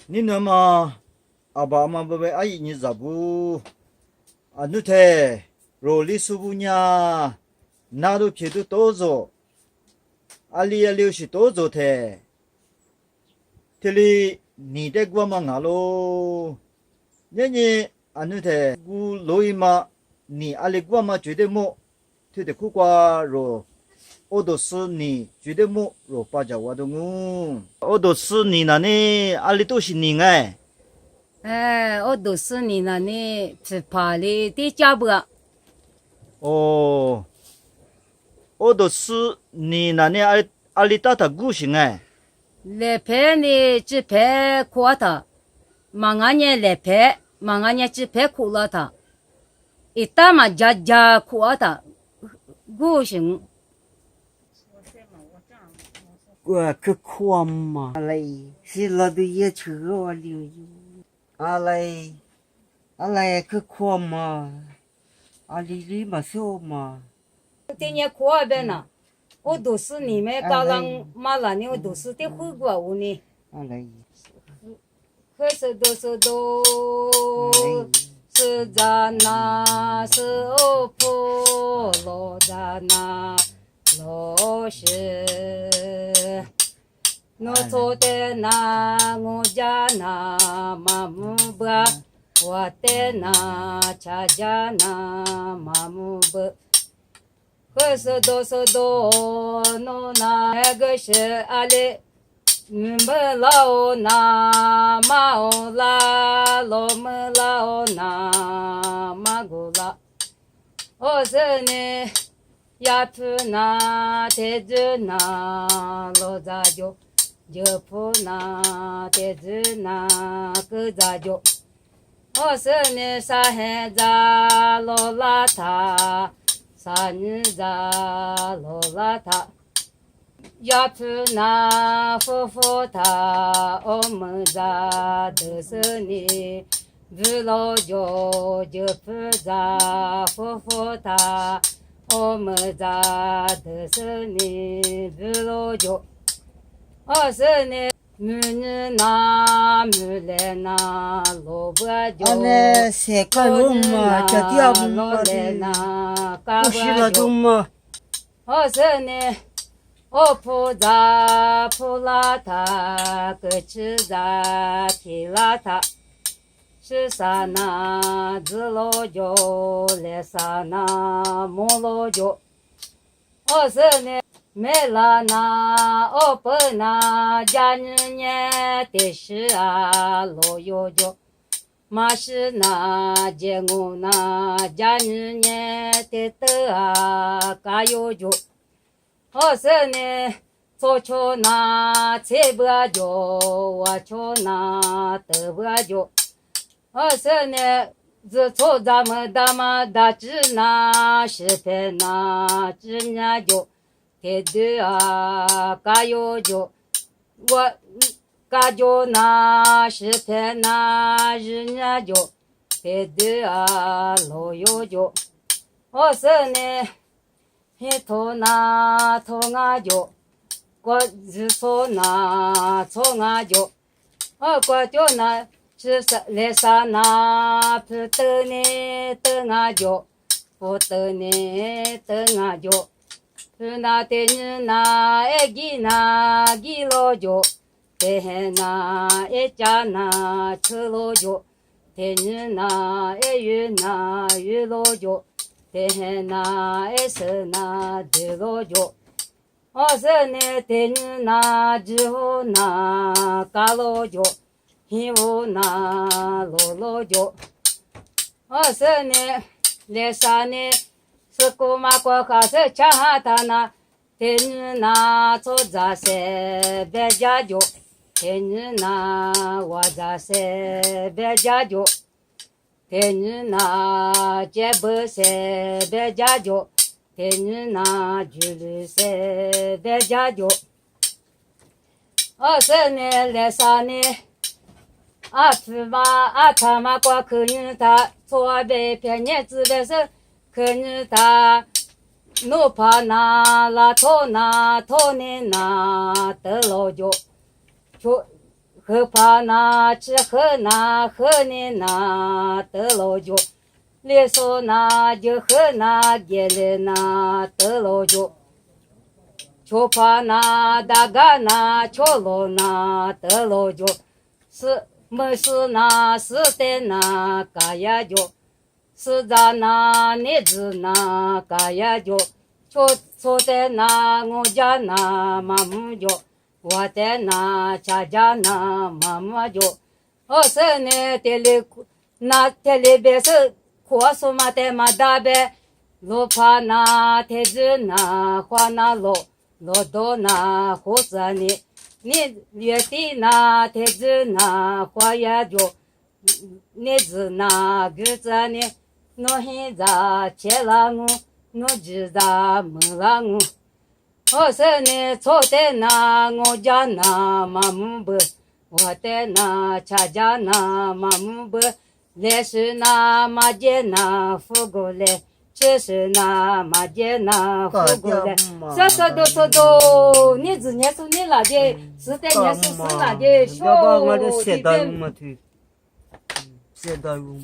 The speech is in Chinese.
你那么阿爸妈不为阿姨你咋不？啊，你睇，罗里苏布呀，那都皮都多做，阿里也留许多做睇，这里你的过嘛俺喽，你啊你睇，我罗伊嘛，你阿里过嘛绝对么，这得苦瓜罗。我都是你绝对么，罗巴家我都我都是你那呢，阿里都是你哎。哎，我都是你那里去爬的地家不？哦，我都是你那呢阿里大他故乡哎。来拍呢，只拍垮他，马俺年来拍，马俺年只拍苦了他，一打嘛家垮他，不行。我可狂嘛嘞，是老的也车我留意。阿来可狂嘛，阿里里嘛少嘛。今年垮呗呢，我都是你们刚刚马拉呢，我都是得回过我呢，阿来，可是都是咱那是欧婆罗咱那。老师，我做的那我家那妈木不，我的那家家那妈木不，可是都弄那个是阿里，你们老那马欧拉，老们老那马古拉，我是呢。呀普那天子那罗扎就，就普那天子那个扎就，我是你沙黑扎罗拉塔，沙尼扎罗拉塔，呀普那夫妇他，我们扎都是你，不老就普扎夫妇他。我们家都是你不老久，我是你母女那母来那萝卜酒，那谁干肉嘛？叫掉嘛来那干不是那巴酒，种嘛？我是你我菩萨普拉塔，个吃扎提拉塔。是啥那子老脚来啥那木老脚，我是呢没了那我不那家人年的是啊老有脚，马是那见我那家人年的得啊嘎有脚，我是呢做球那菜不脚，我球那得不脚。我是呢，自从咱们大妈大只那视频那只那就，天天啊嘎有就，我嘎就那视频那日那就，天天啊老有就，我是呢，黑头那头啊就，我自从那从啊就，我就那。是来啥那不得呢得俺脚，不得呢得俺脚，不那的人那一记那记老脚，得那一家那吃老脚，得人那一月那月老脚，得那一时那得老脚，我是呢得人那之后那干老脚。希望那罗罗脚，我是呢，来啥呢？是姑妈过哈是抢他那，天日那做杂事别家脚，天日那我杂事别家脚，天日那接不事别家脚，天日那住旅事别家脚，我是呢，来啥呢？阿他妈过可女他，错别偏年子的是可女他，努怕那拉托那托尼那得老脚，就喝怕那吃喝那喝你那得了就，连说那就喝那给了那得了就，就怕那大嘎那就了那得了就是没事那是的那嘎呀就是在那你子那嘎呀就说的那我家那妈妈就。我在那家家那妈妈就，我是呢这里那这里边是火树嘛的嘛大呗，路怕那天子那花那路多那火山呢，你月底那天子那花呀就，你子那个子呢，我现在切了我知道没了我。我是呢，坐在那我家那妈妈不，我在那家家那妈妈不，来是那马街那扶过来，这是那马街那扶过来，说都，你只念书你那的，是在念书是那的，要把我的说写到嘛去，写到嘛。